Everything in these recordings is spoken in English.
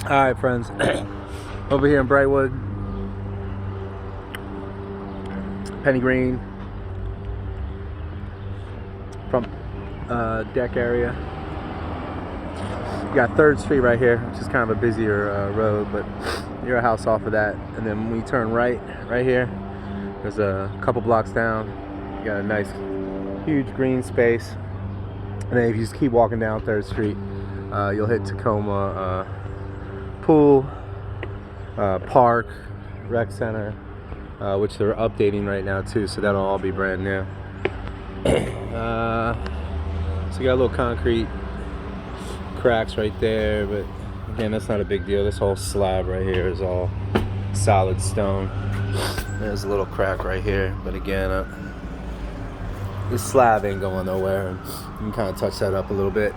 All right, friends. Over here in Brightwood, Penny Green, from deck area. You got 3rd Street right here, which is kind of a busier road, but you're a house off of that. And then when you turn right here, there's a couple blocks down. You got a nice, huge green space. And then if you just keep walking down 3rd Street, you'll hit Tacoma Pool, Park, Rec Center, which they're updating right now too, so that'll all be brand new. So you got a little concrete cracks right there, but again, that's not a big deal. This whole slab right here is all solid stone. There's a little crack right here, but again, this slab ain't going nowhere, and you can kind of touch that up a little bit.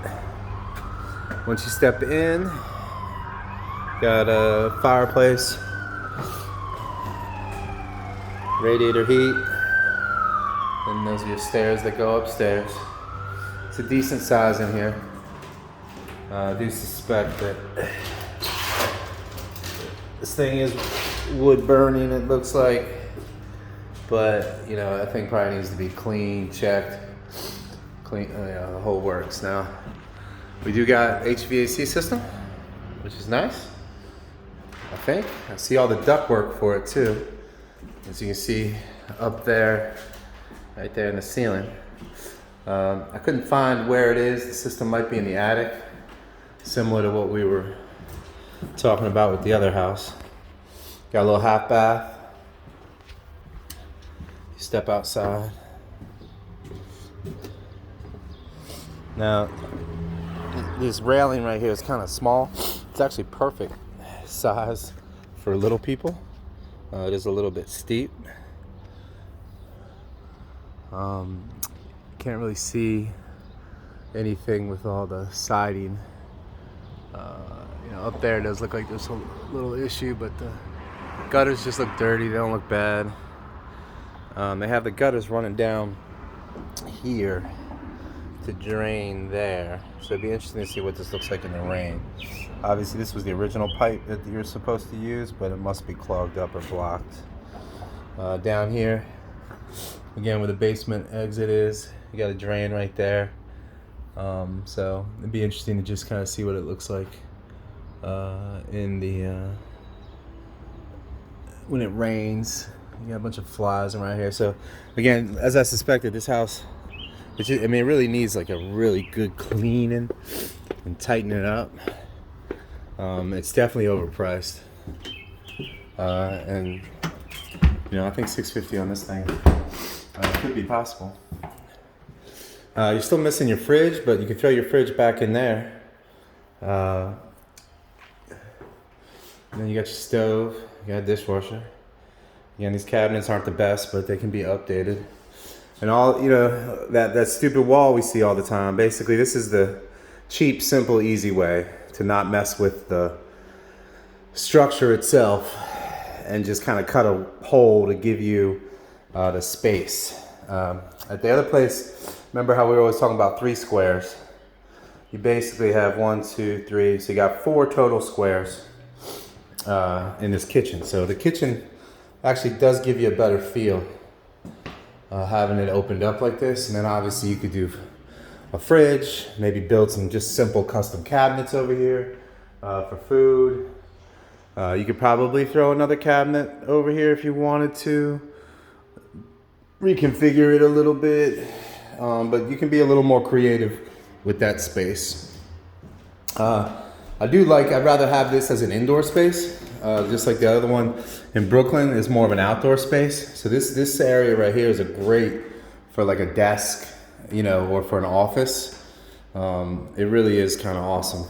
Once you step in, got a fireplace, radiator heat, and those are your stairs that go upstairs. It's a decent size in here. I do suspect that this thing is wood burning, it looks like, but you know, I think probably needs to be clean, checked, the whole works. Now, we do got HVAC system, which is nice. I think I see all the ductwork for it too, as you can see up there, right there in the ceiling. I couldn't find where it is. The system might be in the attic, similar to what we were talking about with the other house. Got a little half bath. You step outside. Now, this railing right here is kind of small. It's actually perfect size for little people. It is a little bit steep. Can't really see anything with all the siding. Up there it does look like there's a little issue, but the gutters just look dirty. They don't look bad. They have the gutters running down here to drain there, so it'd be interesting to see what this looks like in the rain. Obviously this was the original pipe that you're supposed to use, but it must be clogged up or blocked. Down here, again, where the basement exit is, you got a drain right there. So it'd be interesting to just kind of see what it looks like in the when it rains. You got a bunch of flies around here. So again, as I suspected, this house, it really needs like a really good cleaning and tightening up. It's definitely overpriced, and I think $650 on this thing could be possible. You're still missing your fridge, but you can throw your fridge back in there. Then you got your stove, you got a dishwasher. Again, these cabinets aren't the best, but they can be updated. And all, that stupid wall we see all the time. Basically, this is the cheap, simple, easy way to not mess with the structure itself and just kind of cut a hole to give you the space. At the other place, remember how we were always talking about 3 squares? You basically have 1, 2, 3, so you got 4 total squares in this kitchen. So the kitchen actually does give you a better feel having it opened up like this. And then obviously you could do a fridge, maybe build some just simple custom cabinets over here for food. You could probably throw another cabinet over here if you wanted to. Reconfigure it a little bit, but you can be a little more creative with that space. I'd rather have this as an indoor space, just like the other one in Brooklyn is more of an outdoor space. So this area right here is a great for like a desk, or for an office. It really is kind of awesome.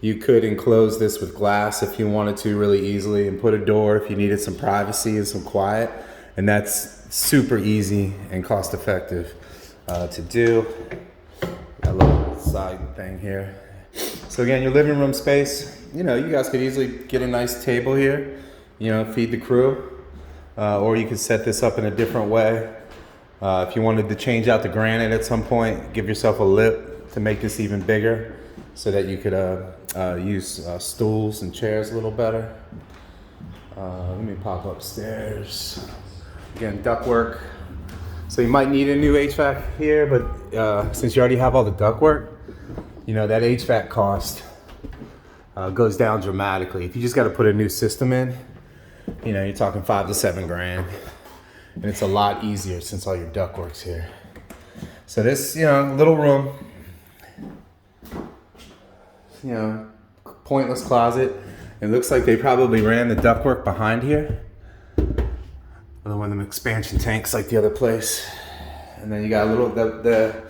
You could enclose this with glass if you wanted to really easily, and put a door if you needed some privacy and some quiet. And that's super easy and cost effective to do. Got a little side thing here. So again, your living room space, you guys could easily get a nice table here, feed the crew. Or you could set this up in a different way. If you wanted to change out the granite at some point, give yourself a lip to make this even bigger so that you could use stools and chairs a little better. Let me pop upstairs. Again, ductwork. So you might need a new HVAC here, but since you already have all the ductwork, you know, that HVAC cost goes down dramatically. If you just got to put a new system in, you know, you're talking $5 to $7 grand. And it's a lot easier since all your ductwork's here. So this, you know, little room, you know, pointless closet. It looks like they probably ran the ductwork behind here. Another one of them expansion tanks like the other place. And then you got a little, the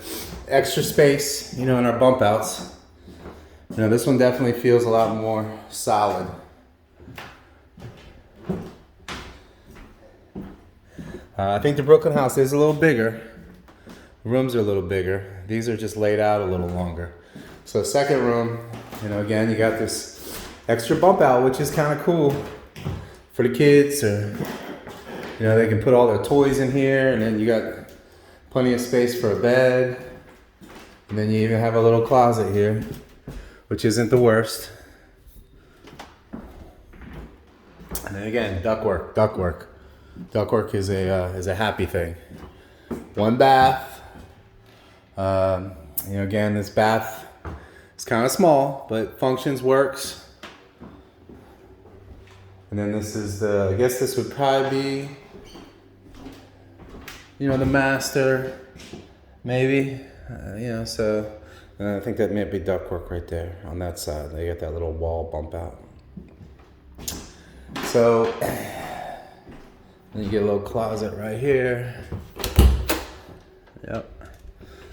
extra space, you know, in our bump outs. You know, this one definitely feels a lot more solid. I think the Brooklyn house is a little bigger. The rooms are a little bigger. These are just laid out a little longer. So second room, you know, again, you got this extra bump out, which is kind of cool for the kids, or, you know, they can put all their toys in here, and then you got plenty of space for a bed. And then you even have a little closet here, which isn't the worst. And then again, ductwork. Ductwork is a happy thing. One bath. You know, again, this bath is kind of small, but functions, works. And then this is the, I guess this would probably be, you know, the master, maybe. You know, so I think that might be ductwork right there on that side. They got that little wall bump out. So then you get a little closet right here. Yep.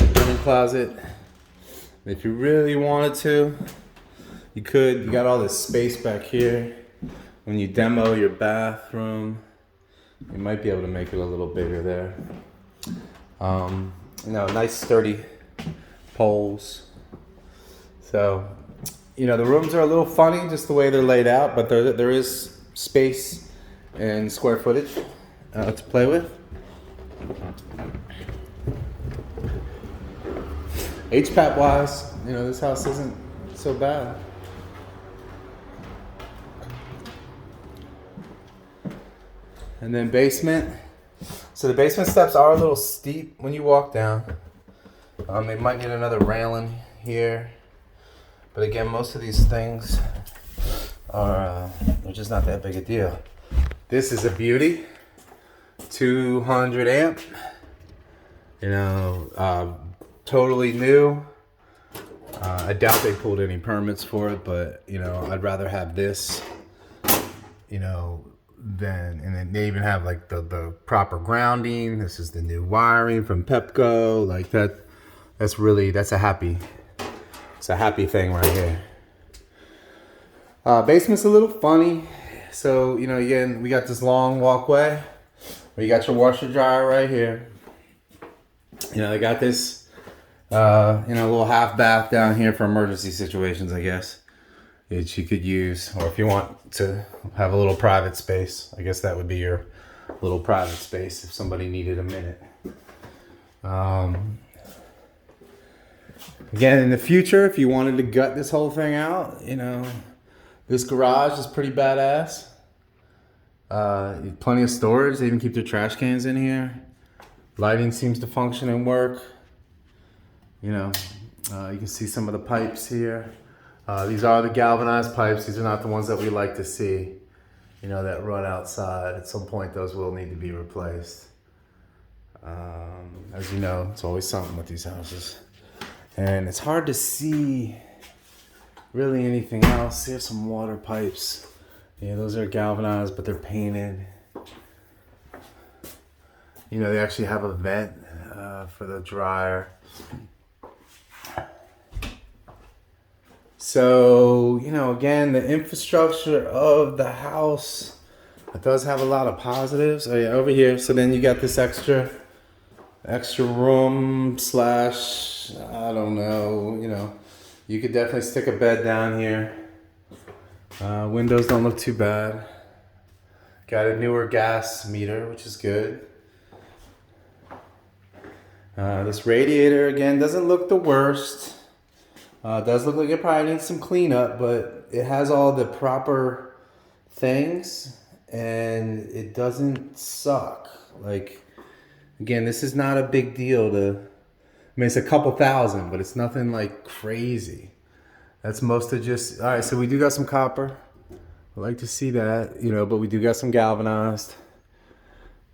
Linen closet. If you really wanted to, you could. You got all this space back here. When you demo your bathroom, you might be able to make it a little bigger there. You know, nice sturdy poles. So, you know, the rooms are a little funny just the way they're laid out, but there is space and square footage to play with. HPAP wise, you know, this house isn't so bad. And then basement. So the basement steps are a little steep when you walk down. They might need another railing here. But again, most of these things are they're just not that big a deal. This is a beauty. 200 amp. You know, totally new. I doubt they pulled any permits for it, but you know, I'd rather have this, you know, than, and then they even have like the proper grounding. This is the new wiring from Pepco. Like that's a happy thing right here. Basement's a little funny. So, you know, again, we got this long walkway where you got your washer dryer right here. You know, they got this, you know, little half bath down here for emergency situations, I guess, that you could use. Or if you want to have a little private space, I guess that would be your little private space if somebody needed a minute. Again, in the future, if you wanted to gut this whole thing out, you know, this garage is pretty badass. Plenty of storage. They even keep their trash cans in here. Lighting seems to function and work. You know, you can see some of the pipes here. These are the galvanized pipes. These are not the ones that we like to see, you know, that run outside. At some point, those will need to be replaced. As you know, it's always something with these houses. And it's hard to see really anything else. Here's some water pipes. Yeah, those are galvanized, but they're painted. You know, they actually have a vent for the dryer. So, you know, again, the infrastructure of the house, it does have a lot of positives. Oh yeah, over here. So then you got this extra room slash, I don't know, you know, you could definitely stick a bed down here. Windows don't look too bad. Got a newer gas meter, which is good. This radiator, again, doesn't look the worst. It does look like it probably needs some cleanup, but it has all the proper things and it doesn't suck. Like, again, this is not a big deal to, I mean, it's a couple thousand, but it's nothing like crazy. That's most of just, all right, so we do got some copper. I like to see that, you know, but we do got some galvanized.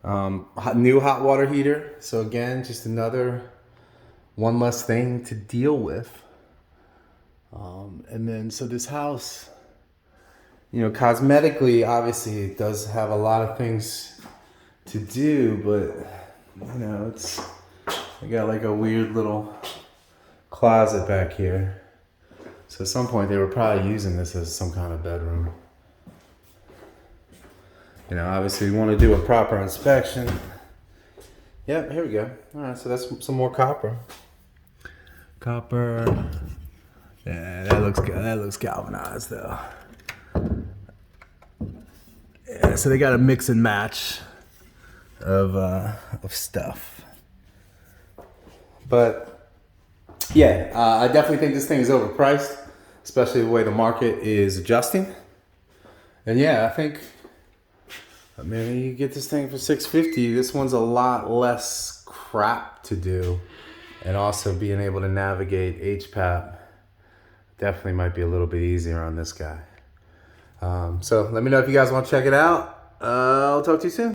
New hot water heater. So again, just another one less thing to deal with. And then, so this house, you know, cosmetically, obviously, it does have a lot of things to do, but, you know, it's, I got like a weird little closet back here. So at some point, they were probably using this as some kind of bedroom. You know, obviously, we want to do a proper inspection. Yep, here we go. All right, so that's some more copper. Copper. Yeah, that looks good. That looks galvanized, though. Yeah, so they got a mix and match of stuff. But yeah, I definitely think this thing is overpriced, especially the way the market is adjusting. And yeah, I mean, you get this thing for $650. This one's a lot less crap to do, and also being able to navigate HPAP definitely might be a little bit easier on this guy. So let me know if you guys want to check it out. I'll talk to you soon.